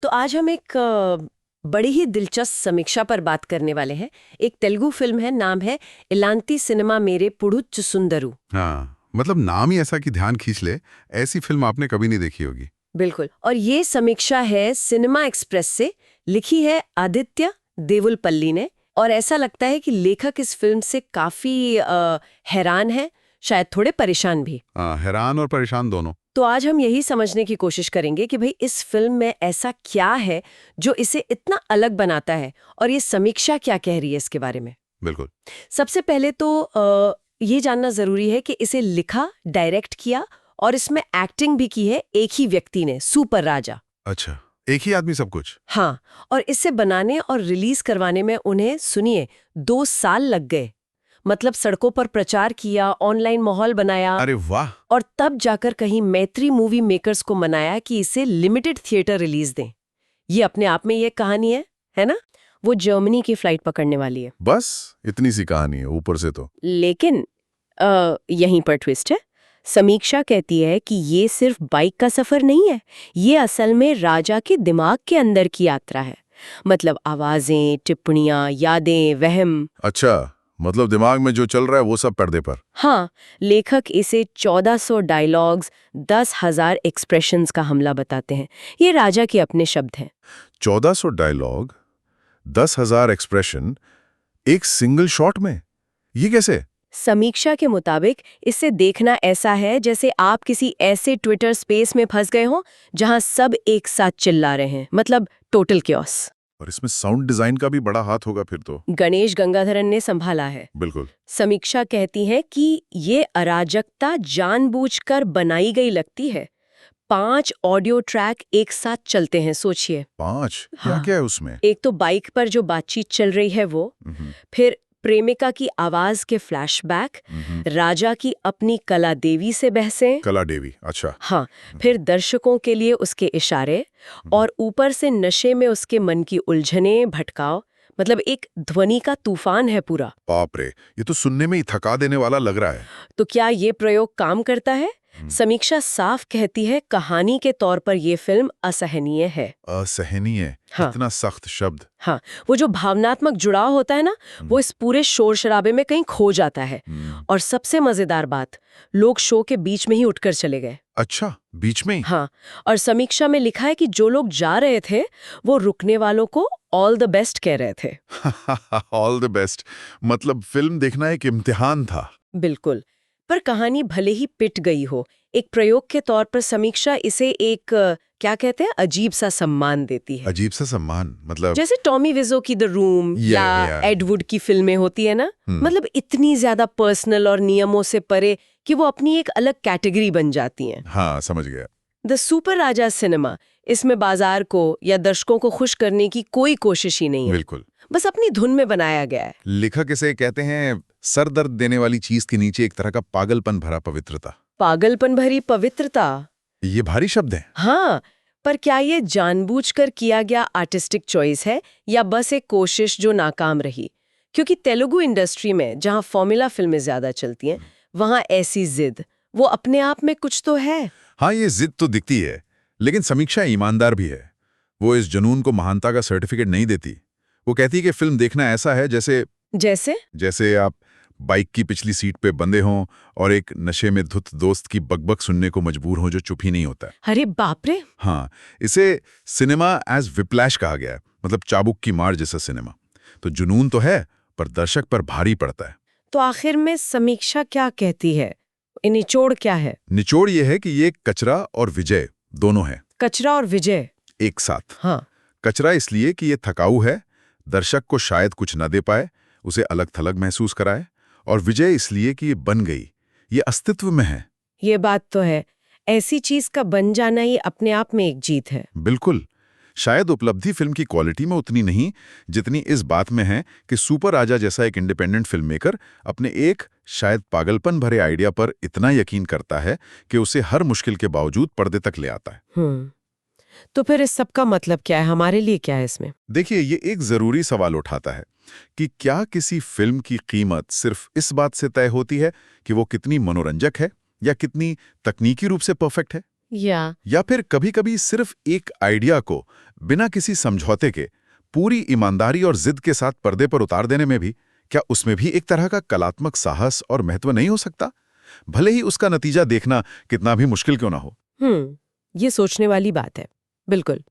तो आज हम एक बड़ी ही दिलचस्प समीक्षा पर बात करने वाले हैं। एक तेलुगु फिल्म है, नाम है इलांती सिनेमा मेरे पुडुच्चु सुंदरू। हाँ, मतलब नाम ही ऐसा कि ध्यान खींच ले। ऐसी फिल्म आपने कभी नहीं देखी होगी। बिल्कुल। और ये समीक्षा है सिनेमा एक्सप्रेस से, लिखी है आदित्य देवुलपल्ली ने। और ऐसा लगता है कि लेखक इस फिल्म से काफी हैरान है, शायद थोड़े परेशान भी। हैरान और परेशान दोनों। तो आज हम यही समझने की कोशिश करेंगे कि भाई इस फिल्म में ऐसा क्या है जो इसे इतना अलग बनाता है, और ये समीक्षा क्या कह रही है इसके बारे में। बिल्कुल। सबसे पहले तो ये जानना जरूरी है कि इसे लिखा, डायरेक्ट किया और इसमें एक्टिंग भी की है एक ही व्यक्ति ने, सुपर राजा। अच्छा, एक ही आदमी सब कुछ। हाँ, और इसे बनाने और रिलीज करवाने में उन्हें, सुनिए, 2 साल लग गए। मतलब सड़कों पर प्रचार किया, ऑनलाइन माहौल बनाया। अरे वाह। और तब जाकर कहीं मैत्री मूवी मेकर्स को मनाया कि इसे लिमिटेड थिएटर रिलीज दें। ये अपने आप में ये कहानी है ना? वो जर्मनी की फ्लाइट पकड़ने वाली है। बस इतनी सी कहानी है ऊपर से तो। लेकिन यहीं पर ट्विस्ट है। समीक्षा कहती है कि ये सिर्फ बाइक का सफर नहीं है, ये असल में राजा के दिमाग के अंदर की यात्रा है। मतलब आवाजें, टिप्पणियां, यादें, वहम। अच्छा, मतलब दिमाग में जो चल रहा है वो सब पर्दे पर। हाँ, लेखक इसे 1400 डायलॉग्स, 10,000 एक्सप्रेशंस का हमला बताते हैं। ये राजा के अपने शब्द हैं। 1400 डायलॉग, 10,000 एक्सप्रेशन, एक सिंगल शॉट में, ये कैसे? समीक्षा के मुताबिक इसे देखना ऐसा है जैसे आप किसी ऐसे ट्विटर स्पेस में फंस गए हो जहां सब एक साथ चिल्ला रहे हैं। मतलब टोटल क्योस। और इसमें साउंड डिजाइन का भी बड़ा हाथ होगा फिर तो। गणेश गंगाधरन ने संभाला है। बिल्कुल। समीक्षा कहती है कि ये अराजकता जानबूझकर बनाई गई लगती है। 5 ऑडियो ट्रैक एक साथ चलते हैं, सोचिए। 5? हाँ। क्या है उसमें? एक तो बाइक पर जो बातचीत चल रही है वो, फिर प्रेमिका की आवाज के फ्लैशबैक, राजा की अपनी कला देवी से बहसें। कला देवी, अच्छा। हाँ, फिर दर्शकों के लिए उसके इशारे, और ऊपर से नशे में उसके मन की उलझने, भटकाव। मतलब एक ध्वनि का तूफान है पूरा। बाप रे, ये तो सुनने में ही थका देने वाला लग रहा है। तो क्या ये प्रयोग काम करता है? समीक्षा साफ कहती है कहानी के तौर पर यह फिल्म असहनीय है। असहनीय? हाँ। इतना सख्त शब्द। हाँ, वो जो भावनात्मक जुड़ाव होता है ना, वो इस पूरे शोर शराबे में कहीं खो जाता है। और सबसे मजेदार बात, लोग शो के बीच में ही उठकर चले गए। अच्छा, बीच में ही? हाँ, और समीक्षा में लिखा है कि जो लोग जा रहे थे वो रुकने वालों को ऑल द बेस्ट कह रहे थे। ऑल द बेस्ट, मतलब फिल्म देखना एक इम्तिहान था। बिल्कुल। पर कहानी भले ही पिट गई हो, एक प्रयोग के तौर पर समीक्षा इसे एक क्या कहते हैं, अजीब सा सम्मान देती है। अजीब सा सम्मान मतलब? जैसे टॉमी विजो की द रूम या एड वुड की फिल्में होती है ना। मतलब इतनी ज्यादा पर्सनल और नियमों से परे कि वो अपनी एक अलग कैटेगरी बन जाती हैं। हाँ, समझ गया। द सुपर राजा सिनेमा, इसमें बाजार को या दर्शकों को खुश करने की कोई कोशिश ही नहीं है। बिल्कुल। बस अपनी धुन में बनाया गया है। लेखक इसे कहते हैं सर दर्द देने वाली चीज के नीचे एक तरह का पागलपन भरा पवित्रता। पागलपन भरी पवित्रता, ये भारी शब्द है। हाँ। पर क्या ये जानबूझकर किया गया आर्टिस्टिक चॉइस है या बस एक कोशिश जो नाकाम रही? क्योंकि तेलुगु इंडस्ट्री में जहां फॉर्मूला फिल्में ज्यादा चलती हैं, वहां ऐसी जिद, वो अपने आप में कुछ तो है। हाँ, ये जिद तो दिखती है, लेकिन समीक्षा ईमानदार भी है। वो इस जुनून को महानता का सर्टिफिकेट नहीं देती। वो कहती है कि फिल्म देखना ऐसा है जैसे आप बाइक की पिछली सीट पे बंधे हों और एक नशे में धुत दोस्त की बकबक सुनने को मजबूर हो जो चुप ही नहीं होता। अरे बाप रे। हाँ, इसे सिनेमा एज विप्लैश कहा गया है, मतलब चाबुक की मार जैसा सिनेमा। तो जुनून तो है, पर दर्शक पर भारी पड़ता है। तो आखिर में समीक्षा क्या कहती है? निचोड़ क्या है? निचोड़ ये है कि ये कचरा और विजय दोनों है। कचरा और विजय एक साथ। हाँ। कचरा इसलिए कि ये थकाऊ है, दर्शक को शायद कुछ न दे पाए, उसे अलग थलग महसूस कराए। और विजय इसलिए कि ये बन गई, ये अस्तित्व में है। ये बात तो है, ऐसी चीज का बन जाना ही अपने आप में एक जीत है। बिल्कुल। शायद उपलब्धि फिल्म की क्वालिटी में उतनी नहीं जितनी इस बात में है कि सुपर राजा जैसा एक इंडिपेंडेंट फिल्म मेकर अपने एक शायद पागलपन भरे आइडिया पर इतना यकीन करता है कि उसे हर मुश्किल के बावजूद पर्दे तक ले आता है। तो फिर इस सब का मतलब क्या है, हमारे लिए क्या है इसमें? देखिए, ये एक जरूरी सवाल उठाता है कि क्या किसी फिल्म की कीमत सिर्फ इस बात से तय होती है कि वो कितनी मनोरंजक है या कितनी तकनीकी रूप से परफेक्ट है। या फिर कभी-कभी सिर्फ एक आइडिया को बिना किसी समझौते के पूरी ईमानदारी और जिद के साथ पर्दे पर उतार देने में भी, क्या उसमें भी एक तरह का कलात्मक साहस और महत्व नहीं हो सकता, भले ही उसका नतीजा देखना कितना भी मुश्किल क्यों ना हो? ये सोचने वाली बात है, बिल्कुल।